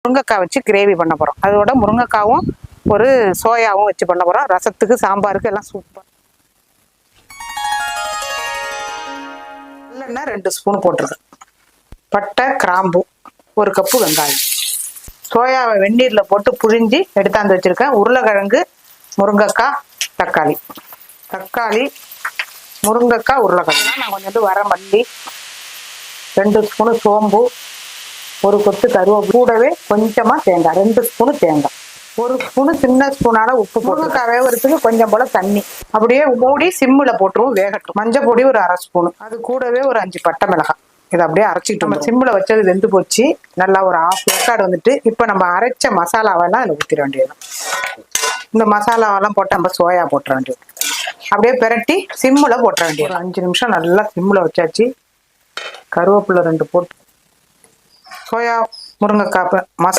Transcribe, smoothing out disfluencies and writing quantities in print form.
முருங்கைக்காய் வச்சு கிரேவி பண்ண போகிறோம். அதோட முருங்கைக்காவும் ஒரு சோயாவும் வச்சு பண்ண போகிறோம். ரசத்துக்கு சாம்பாருக்கு எல்லாம் சூப்பர். நல்லெண்ணெய் 2 ஸ்பூன் போட்டுருக்கேன். பட்டை கிராம்பு 1 கப்பு வெங்காயம். சோயாவை வெந்நீரில் போட்டு புழிஞ்சி எடுத்தாந்து வச்சுருக்கேன். உருளைக்கிழங்கு முருங்கைக்காய் தக்காளி முருங்கைக்காய் உருளைக்கிழங்கு. நான் கொஞ்சம் வரமல்லி 2 ஸ்பூனு சோம்பு 1 கொத்து கருவேப்பிலை கூடவே கொஞ்சமாக தேங்காய் 2 ஸ்பூனு தேங்காய் 1 ஸ்பூனு சின்ன ஸ்பூனால உப்பு போட்டு வேகிறதுக்கு கொஞ்சம் போல தண்ணி அப்படியே மூடி சிம்மில் போட்டுருவோம் வேகட்டும். மஞ்சள் பொடி ஒரு 1/2 ஸ்பூனு, அது கூடவே ஒரு 5 பட்டை மிளகாய். இதை அப்படியே அரைச்சிட்டு நம்ம சிம்மில் வச்சது வெந்து போச்சு. நல்லா ஒரு 1/2 வேக்காடு வந்துட்டு இப்போ நம்ம அரைச்ச மசாலாவெல்லாம் அதில் ஊற்றிட வேண்டியது. இந்த மசாலாவெல்லாம் போட்டு நம்ம சோயா போட்டுற வேண்டியது. அப்படியே பிரட்டி சிம்மில் போட்டுற வேண்டியது. ஒரு 5 நிமிஷம் நல்லா சிம்மில் வச்சாச்சு. கருவேப்பிலை 2 போட்டு சோயா முருங்கைக்காய் மசாலா